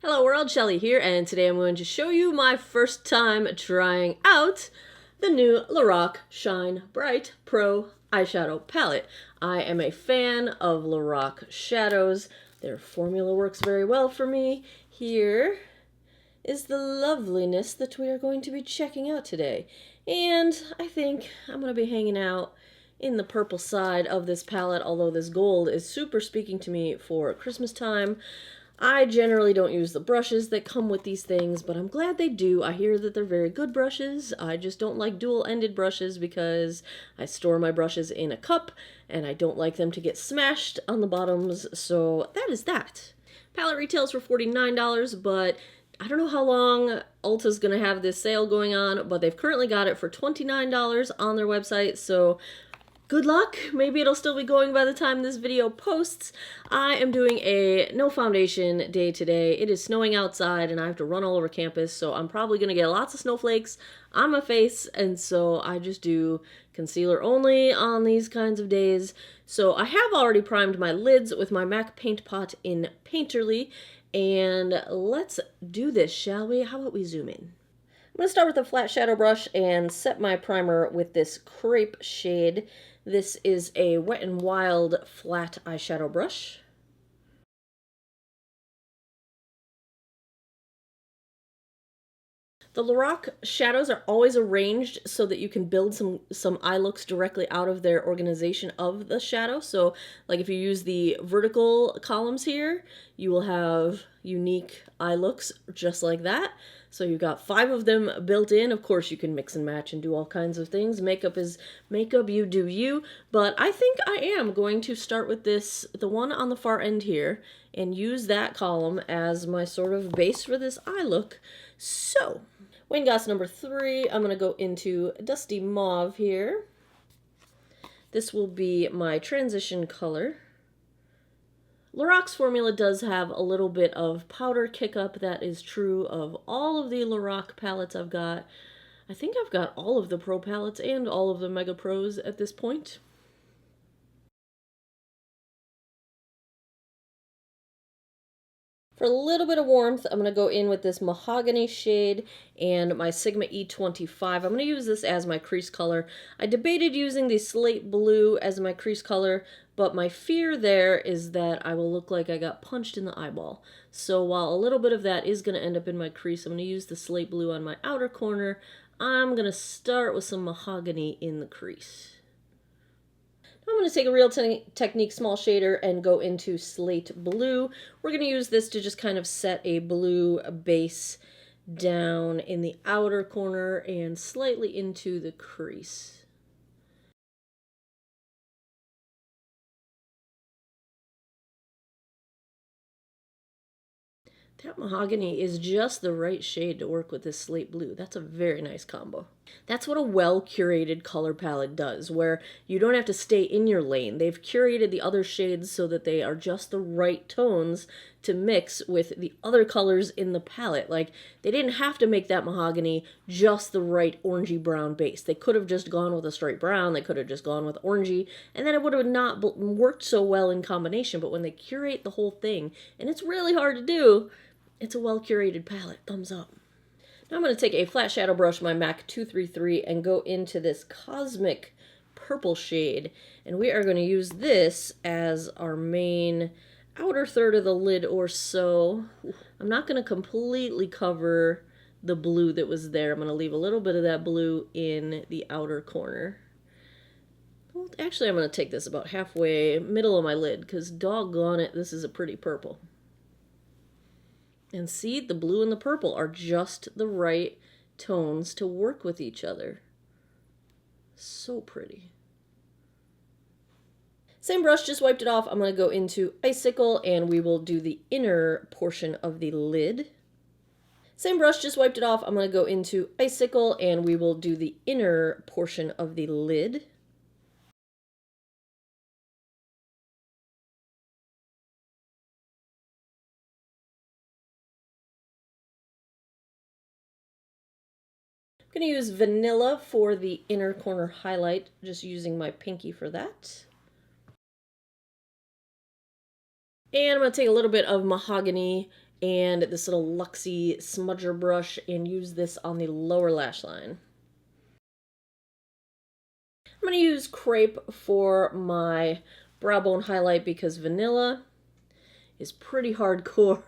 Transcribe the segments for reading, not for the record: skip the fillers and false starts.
Hello world, Shelly here, and today I'm going to show you my first time trying out the new Lorac Shine Bright Pro eyeshadow palette. I am a fan of Lorac shadows. Their formula works very well for me. Here is the loveliness that we are going to be checking out today. And I think I'm going to be hanging out in the purple side of this palette, although this gold is super speaking to me for Christmas time. I generally don't use the brushes that come with these things, but I'm glad they do. I hear that they're very good brushes. I just don't like dual-ended brushes because I store my brushes in a cup and I don't like them to get smashed on the bottoms, so that is that. Palette retails for $49, but I don't know how long Ulta's going to have this sale going on, but they've currently got it for $29 on their website, so good luck. Maybe it'll still be going by the time this video posts. I am doing a no foundation day today. It is snowing outside and I have to run all over campus, so I'm probably going to get lots of snowflakes on my face, and so I just do concealer only on these kinds of days. So I have already primed my lids with my MAC Paint Pot in Painterly, and let's do this, shall we? How about we zoom in? I'm going to start with a flat shadow brush and set my primer with this crepe shade. This is a Wet n Wild flat eyeshadow brush. The Lorac shadows are always arranged so that you can build some eye looks directly out of their organization of the shadow. So like if you use the vertical columns here, you will have unique eye looks just like that. So you've got 5 of them built in. Of course, you can mix and match and do all kinds of things. Makeup is makeup, you do you. But I think I am going to start with this, the one on the far end here, and use that column as my sort of base for this eye look. So, Wayne Goss number 3, I'm going to go into Dusty Mauve here. This will be my transition color. Lorac's formula does have a little bit of powder kick up. That is true of all of the Lorac palettes I've got. I think I've got all of the Pro palettes and all of the Mega Pros at this point. For a little bit of warmth, I'm going to go in with this mahogany shade and my Sigma E25. I'm going to use this as my crease color. I debated using the slate blue as my crease color, but my fear there is that I will look like I got punched in the eyeball. So while a little bit of that is going to end up in my crease, I'm going to use the slate blue on my outer corner. I'm going to start with some mahogany in the crease. I'm going to take a Real Technique small shader and go into slate blue. We're going to use this to just kind of set a blue base down in the outer corner and slightly into the crease. That mahogany is just the right shade to work with this slate blue. That's a very nice combo. That's what a well-curated color palette does, where you don't have to stay in your lane. They've curated the other shades so that they are just the right tones to mix with the other colors in the palette. Like, they didn't have to make that mahogany just the right orangey brown base. They could have just gone with a straight brown. They could have just gone with orangey, and then it would have not worked so well in combination. But when they curate the whole thing, and it's really hard to do, it's a well-curated palette. Thumbs up. Now I'm going to take a flat shadow brush, my MAC 233, and go into this Cosmic Purple shade. And we are going to use this as our main outer third of the lid or so. I'm not going to completely cover the blue that was there. I'm going to leave a little bit of that blue in the outer corner. Well, actually, I'm going to take this about halfway, middle of my lid, because doggone it, this is a pretty purple. And see, the blue and the purple are just the right tones to work with each other. So pretty. Same brush, just wiped it off. I'm going to go into Icicle and we will do the inner portion of the lid. Same brush, just wiped it off. I'm going to go into Icicle and we will do the inner portion of the lid. I'm going to use Vanilla for the inner corner highlight, just using my pinky for that. And I'm going to take a little bit of Mahogany and this little Luxie smudger brush and use this on the lower lash line. I'm going to use Crepe for my brow bone highlight because vanilla is pretty hardcore.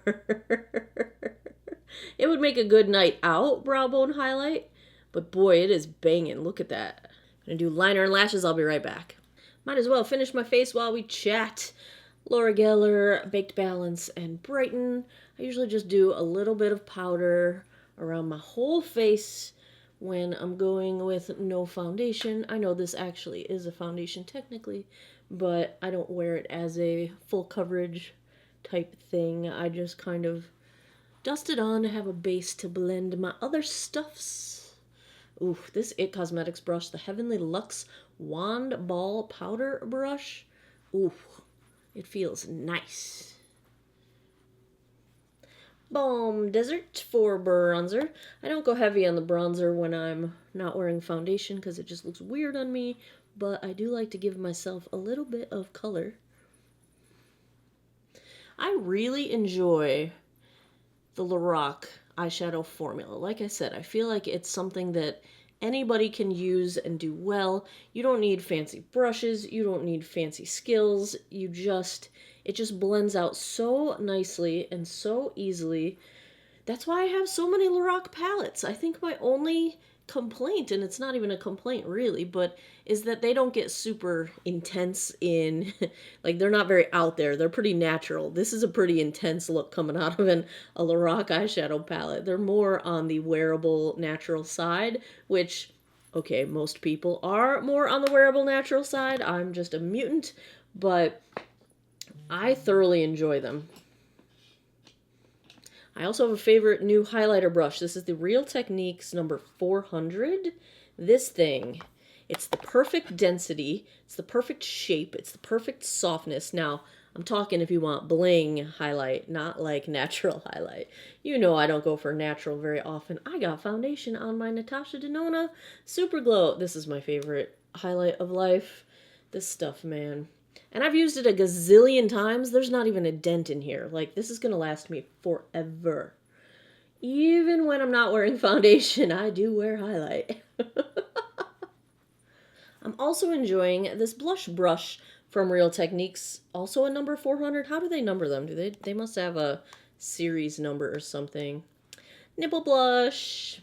It would make a good night out brow bone highlight, but boy, it is banging. Look at that. I'm going to do liner and lashes. I'll be right back. Might as well finish my face while we chat. Laura Geller, Baked Balance, and Brighten. I usually just do a little bit of powder around my whole face when I'm going with no foundation. I know this actually is a foundation technically, but I don't wear it as a full coverage type thing. I just kind of dust it on to have a base to blend my other stuffs. Ooh, this It Cosmetics brush, the Heavenly Luxe Wand Ball Powder Brush. Ooh, it feels nice. Balm Desert for bronzer. I don't go heavy on the bronzer when I'm not wearing foundation because it just looks weird on me, but I do like to give myself a little bit of color. I really enjoy the Lorac eyeshadow formula. Like I said, I feel like it's something that anybody can use and do well. You don't need fancy brushes. You don't need fancy skills. It just blends out so nicely and so easily. That's why I have so many Lorac palettes. I think my only complaint, and it's not even a complaint really, but is that they don't get super intense in, like they're not very out there. They're pretty natural. This is a pretty intense look coming out of a Lorac eyeshadow palette. They're more on the wearable natural side, which, okay, most people are more on the wearable natural side. I'm just a mutant, but I thoroughly enjoy them. I also have a favorite new highlighter brush. This is the Real Techniques number 400. This thing, it's the perfect density, it's the perfect shape, it's the perfect softness. Now, I'm talking if you want bling highlight, not like natural highlight. You know I don't go for natural very often. I got foundation on my Natasha Denona Super Glow. This is my favorite highlight of life. This stuff, man. And I've used it a gazillion times. There's not even a dent in here. Like, this is going to last me forever. Even when I'm not wearing foundation, I do wear highlight. I'm also enjoying this blush brush from Real Techniques. Also a number 400. How do they number them? They must have a series number or something. Nipple blush.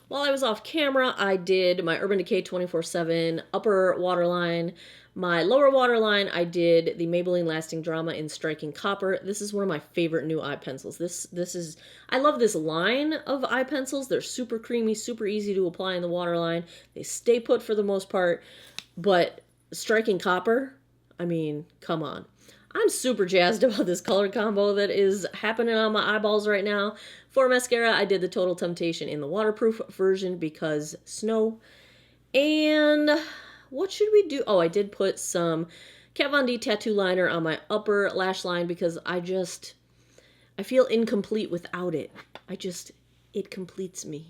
While I was off camera, I did my Urban Decay 24/7 upper waterline. My lower waterline, I did the Maybelline Lasting Drama in Striking Copper. This is one of my favorite new eye pencils. I love this line of eye pencils. They're super creamy, super easy to apply in the waterline. They stay put for the most part, but Striking Copper, I mean, come on. I'm super jazzed about this color combo that is happening on my eyeballs right now. For mascara, I did the Total Temptation in the waterproof version because snow. And what should we do? Oh, I did put some Kat Von D tattoo liner on my upper lash line because I feel incomplete without it. It completes me.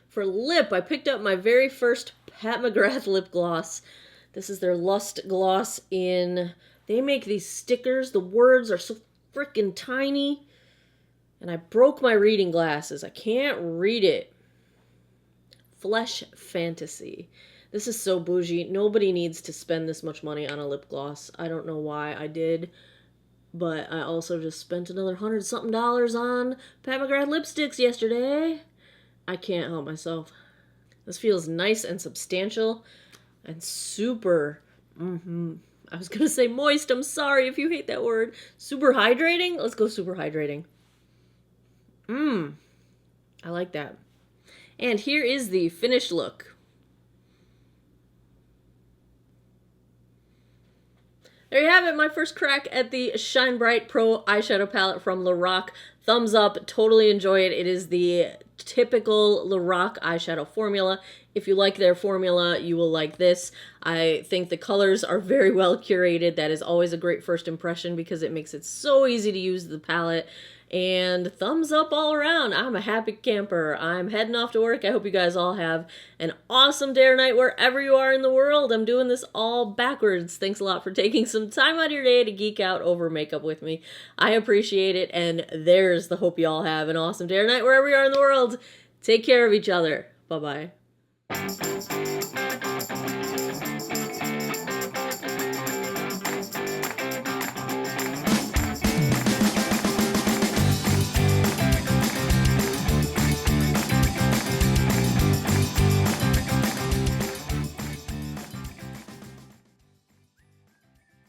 For lip, I picked up my very first Pat McGrath lip gloss. This is their Lust Gloss in... They make these stickers. The words are so freaking tiny. And I broke my reading glasses. I can't read it. Flesh Fantasy. This is so bougie. Nobody needs to spend this much money on a lip gloss. I don't know why I did. But I also just spent another $100-something on Pat McGrath lipsticks yesterday. I can't help myself. This feels nice and substantial. And super... I was going to say moist. I'm sorry if you hate that word. Super hydrating? Let's go super hydrating. I like that. And here is the finished look. There you have it, my first crack at the Shine Bright Pro eyeshadow palette from Lorac. Thumbs up, totally enjoy it. It is the typical Lorac eyeshadow formula. If you like their formula, you will like this. I think the colors are very well curated. That is always a great first impression because it makes it so easy to use the palette. and thumbs up all around. I'm a happy camper. I'm heading off to work. I hope you guys all have an awesome day or night wherever you are in the world. I'm doing this all backwards. Thanks a lot for taking some time out of your day to geek out over makeup with me. I appreciate it, and there's the hope you all have an awesome day or night wherever you are in the world. Take care of each other. Bye-bye.